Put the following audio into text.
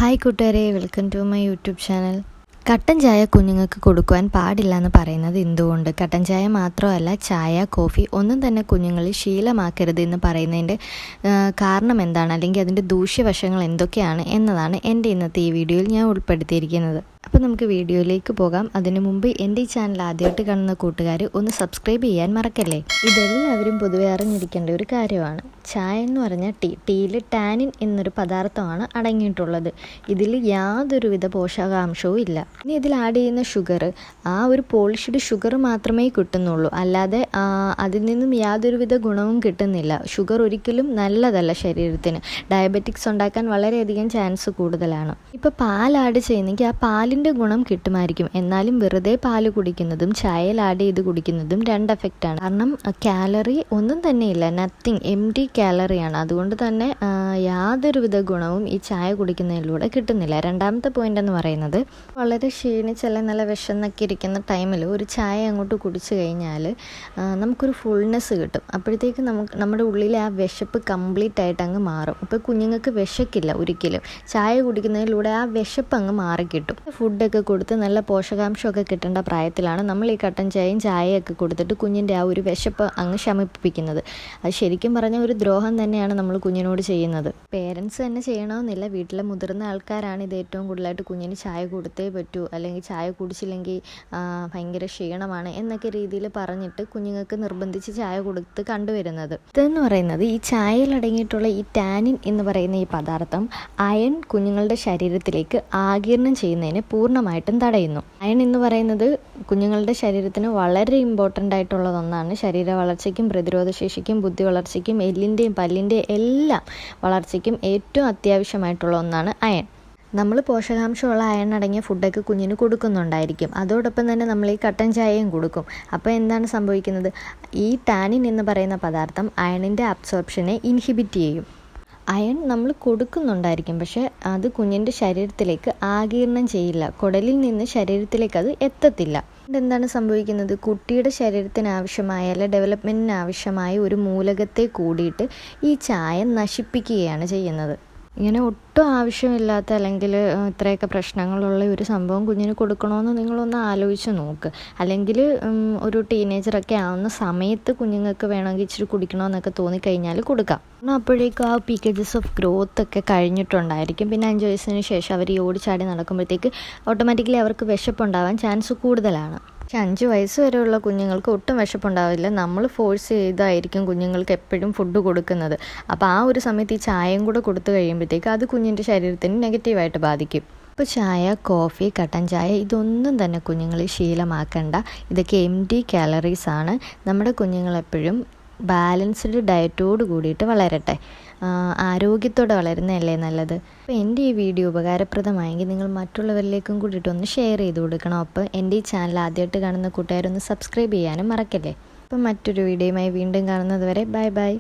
Hi കൂട്ടുകാരെ, welcome to my YouTube channel. കട്ടൻ ചായ കുഞ്ഞുങ്ങൾക്ക് കൊടുക്കുവാൻ പാടില്ല എന്ന് പറയുന്നത് എന്തുകൊണ്ട്? കട്ടൻ ചായ മാത്രമല്ല, ചായ, കോഫി ഒന്നും തന്നെ കുഞ്ഞുങ്ങളിൽ ശീലമാക്കരുത് എന്ന് പറയുന്നതിൻ്റെ കാരണം എന്താണ്, അല്ലെങ്കിൽ അതിൻ്റെ ദൂഷ്യവശങ്ങൾ എന്തൊക്കെയാണ് എന്നതാണ് എൻ്റെ ഇന്നത്തെ ഈ വീഡിയോയിൽ ഞാൻ ഉൾപ്പെടുത്തിയിരിക്കുന്നത്. അപ്പോൾ നമുക്ക് വീഡിയോയിലേക്ക് പോകാം. അതിനു മുമ്പ് എൻ്റെ ഈ ചാനൽ ആദ്യമായിട്ട് കാണുന്ന കൂട്ടുകാർ ഒന്ന് സബ്സ്ക്രൈബ് ചെയ്യാൻ മറക്കല്ലേ. ഇതെല്ലാവരും പൊതുവെ അറിഞ്ഞിരിക്കേണ്ട ഒരു കാര്യമാണ്. ചായ എന്ന് പറഞ്ഞാൽ ടീയിൽ ടാനിൻ എന്നൊരു പദാർത്ഥമാണ് അടങ്ങിയിട്ടുള്ളത്. ഇതിൽ യാതൊരുവിധ പോഷകാംശവും ഇല്ല. ഇനി ഇതിൽ ആഡ് ചെയ്യുന്ന ഷുഗർ, ആ ഒരു പോളിഷ്ഡ് ഷുഗർ മാത്രമേ കിട്ടുന്നുള്ളൂ, അല്ലാതെ അതിൽ നിന്നും യാതൊരുവിധ ഗുണവും കിട്ടുന്നില്ല. ഷുഗർ ഒരിക്കലും നല്ലതല്ല ശരീരത്തിന്. ഡയബറ്റിക്സ് ഉണ്ടാക്കാൻ വളരെയധികം ചാൻസ് കൂടുതലാണ്. ഇപ്പോൾ പാൽ ആഡ് ചെയ്യുന്നെങ്കിൽ ആ പാലിൻ്റെ ഗുണം കിട്ടുമായിരിക്കും, എന്നാലും വെറുതെ പാല് കുടിക്കുന്നതും ചായയിൽ ആഡ് ചെയ്ത് കുടിക്കുന്നതും രണ്ട് എഫക്റ്റാണ്. കാരണം കാലറി ഒന്നും തന്നെ ഇല്ല, നത്തിങ്, എംപ്റ്റി കാലറിയാണ്. അതുകൊണ്ട് തന്നെ യാതൊരുവിധ ഗുണവും ഈ ചായ കുടിക്കുന്നതിലൂടെ കിട്ടുന്നില്ല. രണ്ടാമത്തെ പോയിന്റ് എന്ന് പറയുന്നത്, വളരെ ക്ഷീണിച്ചല്ല നല്ല വിശന്നൊക്കെ ഇരിക്കുന്ന ടൈമിൽ ഒരു ചായ അങ്ങോട്ട് കുടിച്ചു കഴിഞ്ഞാൽ നമുക്കൊരു ഫുൾനെസ് കിട്ടും. അപ്പോഴത്തേക്ക് നമ്മുടെ ഉള്ളിലെ ആ വിശപ്പ് കംപ്ലീറ്റ് ആയിട്ട് അങ്ങ് മാറും. ഇപ്പോൾ കുഞ്ഞുങ്ങൾക്ക് വിശക്കില്ല ഒരിക്കലും, ചായ കുടിക്കുന്നതിലൂടെ ആ വിശപ്പ് അങ്ങ് മാറിക്കിട്ടും. ഫുഡൊക്കെ കൊടുത്ത് നല്ല പോഷകാംശമൊക്കെ കിട്ടേണ്ട പ്രായത്തിലാണ് നമ്മൾ ഈ കട്ടൻ ചായയും ചായയൊക്കെ കൊടുത്തിട്ട് കുഞ്ഞിൻ്റെ ആ ഒരു വിശപ്പ് അങ്ങ് ശമിപ്പിക്കുന്നത്. അത് ശരിക്കും പറഞ്ഞാൽ ഒരു ദ്രോഹം തന്നെയാണ് നമ്മൾ കുഞ്ഞിനോട് ചെയ്യുന്നത്. പേരൻസ് തന്നെ ചെയ്യണമെന്നില്ല, വീട്ടിലെ മുതിർന്ന ആൾക്കാരാണ് ഇത് ഏറ്റവും കൂടുതലായിട്ട് കുഞ്ഞിന് ചായ കൊടുത്തേ പറ്റൂ, അല്ലെങ്കിൽ ചായ കുടിച്ചില്ലെങ്കിൽ ഭയങ്കര ക്ഷീണമാണ് എന്നൊക്കെ രീതിയിൽ പറഞ്ഞിട്ട് കുഞ്ഞുങ്ങൾക്ക് നിർബന്ധിച്ച് ചായ കൊടുത്ത് കണ്ടുവരുന്നത്. ഇതെന്ന് പറയുന്നത്, ഈ ചായയിൽ അടങ്ങിയിട്ടുള്ള ഈ ടാനിൻ എന്ന് പറയുന്ന ഈ പദാർത്ഥം അയൺ കുഞ്ഞുങ്ങളുടെ ശരീരത്തിലേക്ക് ആഗിരണം ചെയ്യുന്നതിന് പൂർണ്ണമായിട്ടും തടയുന്നു. അയൺ എന്ന് പറയുന്നത് കുഞ്ഞുങ്ങളുടെ ശരീരത്തിന് വളരെ ഇമ്പോർട്ടൻ്റ് ആയിട്ടുള്ളത് ഒന്നാണ്. ശരീര വളർച്ചയ്ക്കും പ്രതിരോധശേഷിക്കും ബുദ്ധി വളർച്ചയ്ക്കും എല്ലിൻ്റെയും പല്ലിൻ്റെയും എല്ലാം വളർച്ചയ്ക്കും ഏറ്റവും അത്യാവശ്യമായിട്ടുള്ള ഒന്നാണ് അയൺ. നമ്മൾ പോഷകാംശമുള്ള അയൺ അടങ്ങിയ ഫുഡൊക്കെ കുഞ്ഞിന് കൊടുക്കുന്നുണ്ടായിരിക്കും. അതോടൊപ്പം തന്നെ നമ്മൾ ഈ കട്ടൻ ചായയും കൊടുക്കും. അപ്പോൾ എന്താണ് സംഭവിക്കുന്നത്? ഈ ടാനിൻ എന്ന് പറയുന്ന പദാർത്ഥം അയണിൻ്റെ അബ്സോർപ്ഷനെ ഇൻഹിബിറ്റ് ചെയ്യും. അയൺ നമ്മൾ കൊടുക്കുന്നുണ്ടായിരിക്കും, പക്ഷേ അത് കുഞ്ഞിൻ്റെ ശരീരത്തിലേക്ക് ആഗിരണം ചെയ്യില്ല. കുടലിൽ നിന്ന് ശരീരത്തിലേക്ക് അത് എത്തത്തില്ല. എന്താണ് സംഭവിക്കുന്നത്? കുട്ടിയുടെ ശരീരത്തിന് ആവശ്യമായ, അല്ലെ ഡെവലപ്മെൻറ്റിന് ആവശ്യമായ ഒരു മൂലകത്തെ കൂടിയിട്ട് ഈ ചായ നശിപ്പിക്കുകയാണ് ചെയ്യുന്നത്. ഇങ്ങനെ ഒട്ടും ആവശ്യമില്ലാത്ത, അല്ലെങ്കിൽ ഇത്രയൊക്കെ പ്രശ്നങ്ങളുള്ള ഒരു സംഭവം കുഞ്ഞിന് കൊടുക്കണമെന്ന് നിങ്ങളൊന്ന് ആലോചിച്ച് നോക്ക്. അല്ലെങ്കിൽ ഒരു ടീനേജറൊക്കെ ആവുന്ന സമയത്ത് കുഞ്ഞുങ്ങൾക്ക് വേണമെങ്കിൽ ഇച്ചിരി കുടിക്കണമെന്നൊക്കെ തോന്നിക്കഴിഞ്ഞാൽ കൊടുക്കാം. കാരണം അപ്പോഴേക്കും ആ പീക്കേജസ് ഓഫ് ഗ്രോത്ത് ഒക്കെ കഴിഞ്ഞിട്ടുണ്ടായിരിക്കും. പിന്നെ 5 വയസ്സിന് ശേഷം അവർ ഈ ഓടിച്ചാടി നടക്കുമ്പോഴത്തേക്ക് ഓട്ടോമാറ്റിക്കലി അവർക്ക് വിശപ്പുണ്ടാവാൻ ചാൻസ് കൂടുതലാണ്. 5 വയസ്സ് വരെയുള്ള കുഞ്ഞുങ്ങൾക്ക് ഒട്ടും വിശപ്പുണ്ടാവില്ല. നമ്മൾ ഫോഴ്സ് ചെയ്തായിരിക്കും കുഞ്ഞുങ്ങൾക്ക് എപ്പോഴും ഫുഡ് കൊടുക്കുന്നത്. അപ്പോൾ ആ ഒരു സമയത്ത് ഈ ചായയും കൂടെ കൊടുത്തു കഴിയുമ്പോഴത്തേക്ക് അത് കുഞ്ഞിൻ്റെ ശരീരത്തിന് നെഗറ്റീവായിട്ട് ബാധിക്കും. ഇപ്പോൾ ചായ, കോഫി, കട്ടൻ ചായ ഇതൊന്നും തന്നെ കുഞ്ഞുങ്ങളെ ശീലമാക്കണ്ട. ഇതൊക്കെ എംപ്റ്റി കാലറീസ് ആണ്. നമ്മുടെ കുഞ്ഞുങ്ങളെപ്പോഴും ബാലൻസ്ഡ് ഡയറ്റോട് കൂടിയിട്ട് വളരട്ടെ. ആരോഗ്യത്തോടെ വളരുന്നതല്ലേ നല്ലത്. അപ്പോൾ എൻ്റെ ഈ വീഡിയോ ഉപകാരപ്രദമായെങ്കിൽ നിങ്ങൾ മറ്റുള്ളവരിലേക്കും കൂടിയിട്ടൊന്ന് ഷെയർ ചെയ്ത് കൊടുക്കണം. അപ്പോൾ എൻ്റെ ഈ ചാനൽ ആദ്യമായിട്ട് കാണുന്ന കൂട്ടുകാരൊന്ന് സബ്സ്ക്രൈബ് ചെയ്യാനും മറക്കല്ലേ. അപ്പം മറ്റൊരു വീഡിയോയുമായി വീണ്ടും കാണുന്നത് വരെ ബൈ ബൈ.